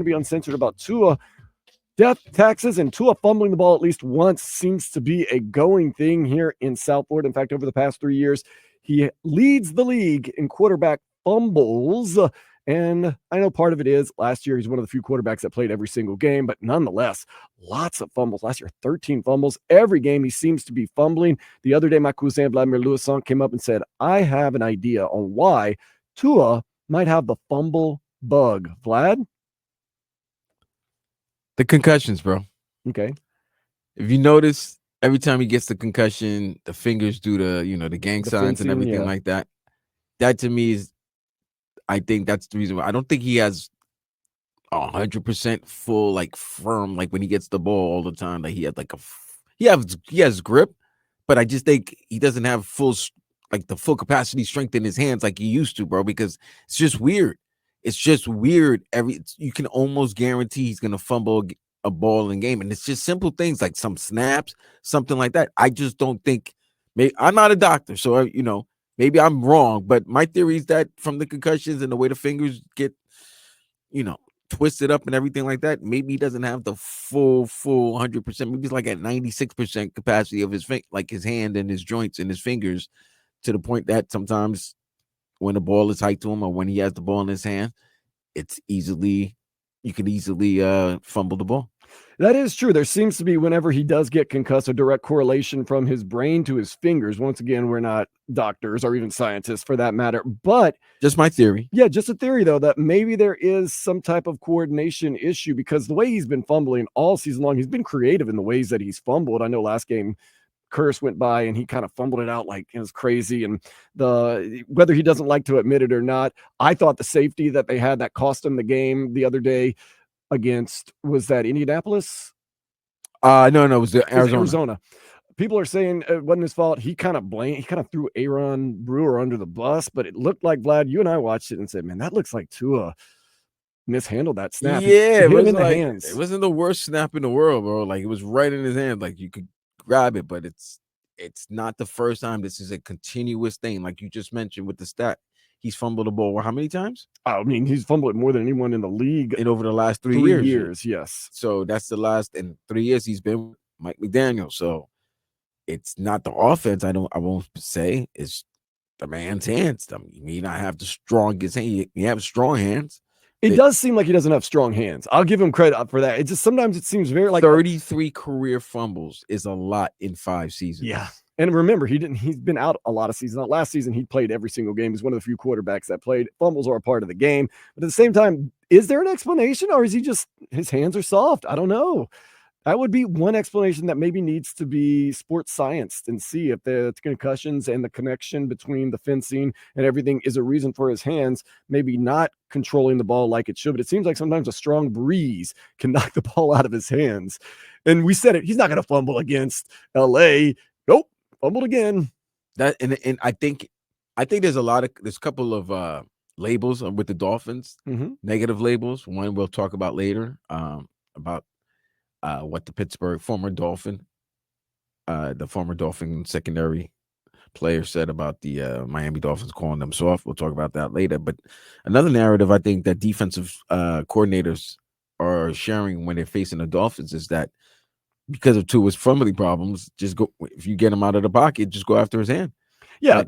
to be uncensored about Tua. Death taxes and Tua fumbling the ball at least once seems to be a going thing here in South Florida. In fact, over the past 3 years, he leads the league in quarterback fumbles. And I know part of it is last year he's one of the few quarterbacks that played every single game, but nonetheless, lots of fumbles. Last year, 13 fumbles. Every game he seems to be fumbling. The other day, my cousin Vladimir Lewisson came up and said, I have an idea on why Tua might have the fumble bug. Vlad? The concussions, bro. Okay. If you notice, every time he gets the concussion, the fingers do the gang The signs and fencing, everything yeah. like that. That to me is, I think that's the reason why. I don't think he has 100% full, like firm, like when he gets the ball all the time. Like he had like he has grip, but I just think he doesn't have the full capacity strength in his hands like he used to, bro. Because it's just weird. It's just weird. You can almost guarantee he's gonna fumble a ball in game, and it's just simple things like some snaps, something like that. I just don't think. Maybe I'm not a doctor, so maybe I'm wrong, but my theory is that from the concussions and the way the fingers get, twisted up and everything like that, maybe he doesn't have the full 100%. Maybe he's like at 96% capacity of his hand and his joints and his fingers, to the point that sometimes when the ball is hiked to him or when he has the ball in his hand, you can easily fumble the ball. That is true. There seems to be, whenever he does get concussed, a direct correlation from his brain to his fingers. Once again, we're not doctors or even scientists for that matter, but just my theory. Yeah, just a theory, though, that maybe there is some type of coordination issue, because the way he's been fumbling all season long, he's been creative in the ways that he's fumbled. I know last game, Curse went by and he kind of fumbled it out like it was crazy. And whether he doesn't like to admit it or not, I thought the safety that they had that cost him the game the other day against, was that Indianapolis? No, it was Arizona. People are saying it wasn't his fault. He kind of threw Aaron Brewer under the bus, but it looked like, Vlad, you and I watched it and said, man, that looks like Tua mishandled that snap. Yeah, it hit him in the hands. It wasn't the worst snap in the world, bro. Like, it was right in his hand. Like, you could grab it, but it's not the first time. This is a continuous thing. Like you just mentioned with the stat, he's fumbled the ball how many times? I mean, he's fumbled more than anyone in the league in over the last 3 years. Yes. So that's the last in 3 years he's been with Mike McDaniel. So it's not the offense. I won't say it's the man's hands. I mean, he may not have the strongest hand. He have strong hands. It does seem like he doesn't have strong hands. I'll give him credit for that. It just sometimes it seems very like 33 career fumbles is a lot in 5 seasons. Yeah. And remember, he's been out a lot of seasons. Last season, he played every single game. He's one of the few quarterbacks that played. Fumbles are a part of the game. But at the same time, is there an explanation, or is he just, his hands are soft? I don't know. That would be one explanation that maybe needs to be sports scienced and see if the concussions and the connection between the fencing and everything is a reason for his hands maybe not controlling the ball like it should. But it seems like sometimes a strong breeze can knock the ball out of his hands. And we said it, he's not going to fumble against LA. Nope, fumbled again. That and I think there's a couple of labels with the Dolphins, negative labels. One we'll talk about later, about what the former Dolphin secondary player said about the Miami Dolphins calling them soft. We'll talk about that later. But another narrative I think that defensive coordinators are sharing when they're facing the Dolphins is that because of Tua's fumbling problems, just go, if you get him out of the pocket, just go after his hand. Yeah.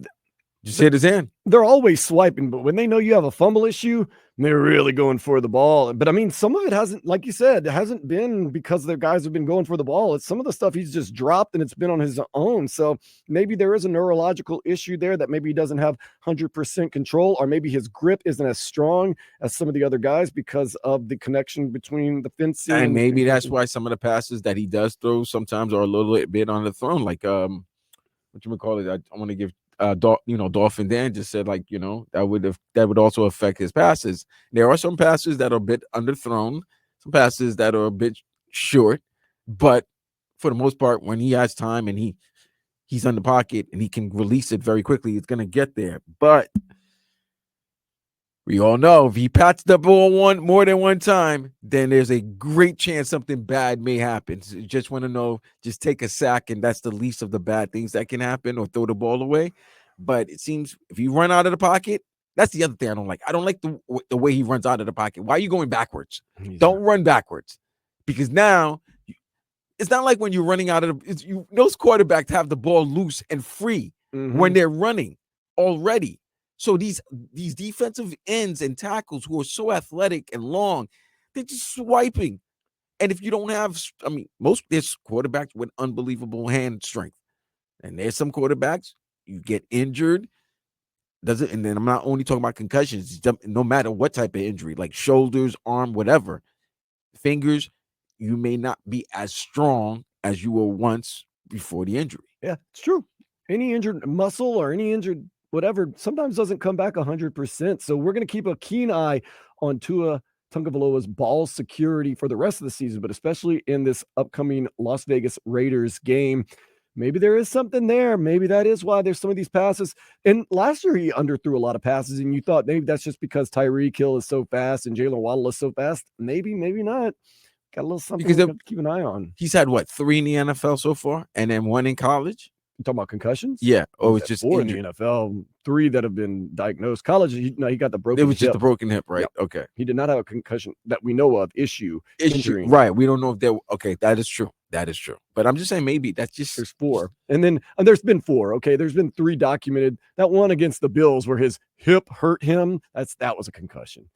Just hit his hand. They're always swiping, but when they know you have a fumble issue, they're really going for the ball. But I mean, some of it hasn't, like you said, it hasn't been because the guys have been going for the ball. It's some of the stuff he's just dropped and it's been on his own. So maybe there is a neurological issue there that maybe he doesn't have 100% control, or maybe his grip isn't as strong as some of the other guys because of the connection between the fencing. And maybe that's why some of the passes that he does throw sometimes are a little bit on the thrown. Like, what you call it? I want to give Dolphin Dan just said, like, that would also affect his passes. There are some passes that are a bit underthrown, some passes that are a bit short, but for the most part, when he has time and he's on the pocket and he can release it very quickly, it's gonna get there. But we all know if he pats the ball more than one time, then there's a great chance something bad may happen. So you just want to know, just take a sack, and that's the least of the bad things that can happen, or throw the ball away. But it seems if you run out of the pocket, That's the other thing I don't like. I don't like the way he runs out of the pocket. Why are you going backwards? He's Don't not. run backwards, because now it's not like when you're running out of those quarterbacks have the ball loose and free when they're running already. So these defensive ends and tackles who are so athletic and long, they're just swiping. And if you don't have, I mean, there's quarterbacks with unbelievable hand strength, and there's some quarterbacks you get injured. And then I'm not only talking about concussions, no matter what type of injury, like shoulders, arm, whatever, fingers, you may not be as strong as you were once before the injury. Yeah, it's true. Any injured muscle or any injured whatever sometimes doesn't come back 100%. So we're going to keep a keen eye on Tua Tagovailoa's ball security for the rest of the season, but especially in this upcoming Las Vegas Raiders game. Maybe there is something there. Maybe that is why there's some of these passes. And last year he underthrew a lot of passes, and you thought maybe that's just because Tyreek Hill is so fast and Jalen Waddle is so fast. Maybe not. Got a little something we got to keep an eye on. He's had what, 3 in the NFL so far, and then 1 in college. You talking about concussions? Yeah. Oh, it's just 4 in the NFL, 3 that have been diagnosed. College, he got the broken hip. It was just the broken hip, right? Yep. Okay. He did not have a concussion that we know of issue. Right. We don't know if they're okay. That is true. But I'm just saying maybe that's just there's 4. And then there's been 4. Okay. There's been 3 documented. That one against the Bills where his hip hurt him. That was a concussion.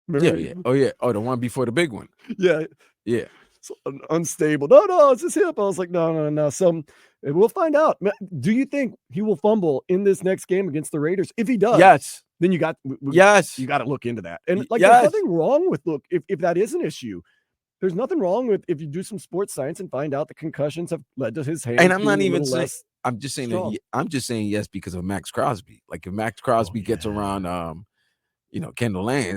Remember? Yeah. Oh, yeah. Oh, the one before the big one. Yeah. Yeah. So, unstable. No, it's his hip. I was like, no. So we'll find out. Do you think he will fumble in this next game against the Raiders? If he does, yes. Then you got you got to look into that. And there's nothing wrong with if that is an issue. There's nothing wrong with if you do some sports science and find out the concussions have led to his hands. And I'm not even saying I'm just saying yes because of Max Crosby. Like if Max Crosby gets around Kendall Land,